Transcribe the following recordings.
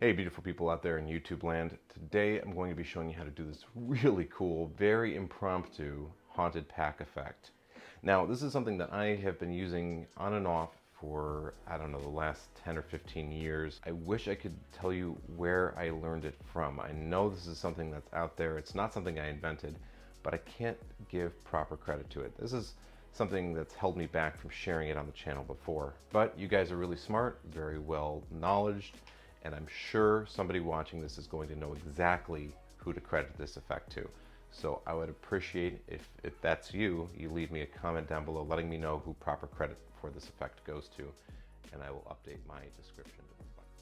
Hey beautiful people out there in YouTube land. Today I'm going to be showing you how to do this really cool, very impromptu haunted pack effect. Now this is something that I have been using on and off for, I don't know, the last 10 or 15 years. I wish I could tell you where I learned it from. I know this is something that's out there. It's not something I invented, but I can't give proper credit to it. This is something that's held me back from sharing it on the channel before. But you guys are really smart, very well knowledgeable, and I'm sure somebody watching this is going to know exactly who to credit this effect to. So I would appreciate if that's you, you leave me a comment down below letting me know who proper credit for this effect goes to, and I will update my description to reflect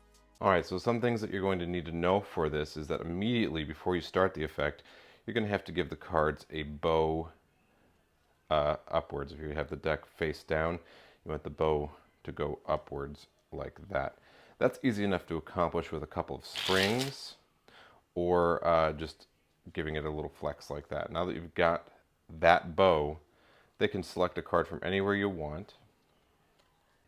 that. All right, so some things that you're going to need to know for this is that immediately before you start the effect, you're going to have to give the cards a bow upwards. If you have the deck face down, you want the bow to go upwards like that. That's easy enough to accomplish with a couple of springs or just giving it a little flex like that. Now that you've got that bow, they can select a card from anywhere you want.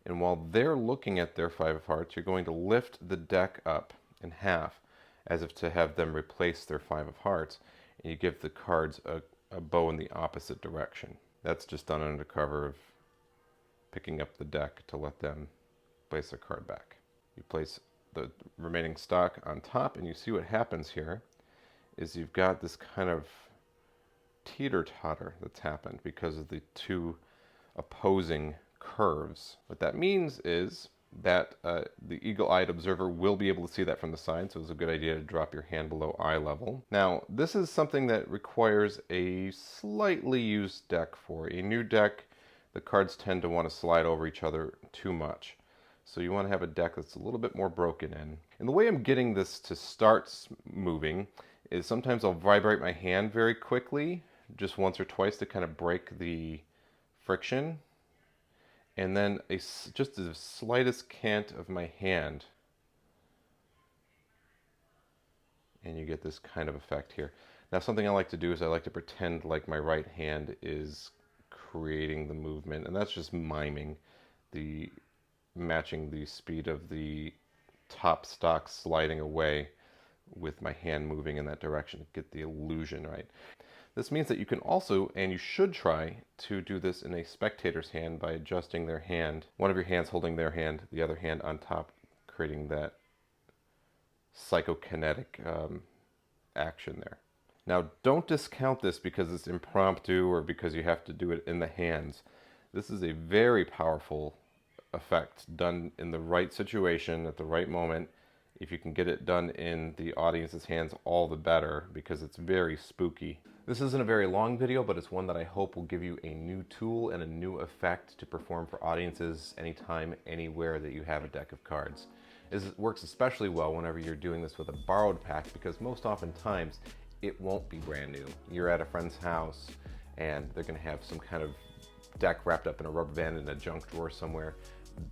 And while they're looking at their 5 of hearts, you're going to lift the deck up in half as if to have them replace their 5 of hearts. And you give the cards a bow in the opposite direction. That's just done under cover of picking up the deck to let them place their card back. You place the remaining stock on top, and you see what happens here is you've got this kind of teeter-totter that's happened because of the two opposing curves. What that means is that the eagle-eyed observer will be able to see that from the side, so it's a good idea to drop your hand below eye level. Now, this is something that requires a slightly used deck. For a new deck, the cards tend to want to slide over each other too much. So you want to have a deck that's a little bit more broken in. And the way I'm getting this to start moving is sometimes I'll vibrate my hand very quickly, just once or twice to kind of break the friction. And then just the slightest cant of my hand, and you get this kind of effect here. Now something I like to do is I like to pretend like my right hand is creating the movement, and that's just miming matching the speed of the top stock sliding away with my hand moving in that direction to get the illusion right. This means that you can also, and you should try, to do this in a spectator's hand by adjusting their hand. One of your hands holding their hand, the other hand on top, creating that psychokinetic action there. Now, don't discount this because it's impromptu or because you have to do it in the hands. This is a very powerful effect done in the right situation at the right moment. If you can get it done in the audience's hands, all the better, because it's very spooky. This isn't a very long video, but it's one that I hope will give you a new tool and a new effect to perform for audiences anytime, anywhere that you have a deck of cards. It works especially well whenever you're doing this with a borrowed pack, because most oftentimes it won't be brand new. You're at a friend's house and they're going to have some kind of deck wrapped up in a rubber band in a junk drawer somewhere.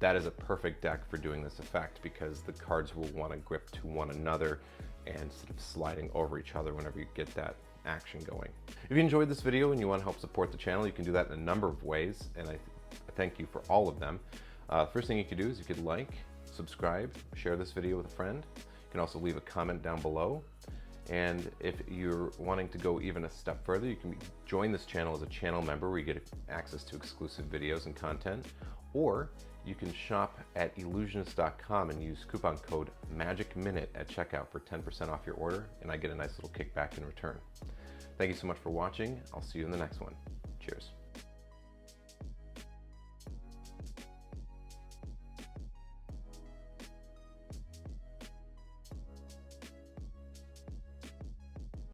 That is a perfect deck for doing this effect because the cards will want to grip to one another and sort of sliding over each other whenever you get that action going. If you enjoyed this video and you want to help support the channel, you can do that in a number of ways, and I thank you for all of them. First thing you can do is you could like, subscribe, share this video with a friend. You can also leave a comment down below. And if you're wanting to go even a step further, you can join this channel as a channel member where you get access to exclusive videos and content. Or you can shop at Ellusionist.com and use coupon code MAGICMINUTE at checkout for 10% off your order, and I get a nice little kickback in return. Thank you so much for watching. I'll see you in the next one. Cheers.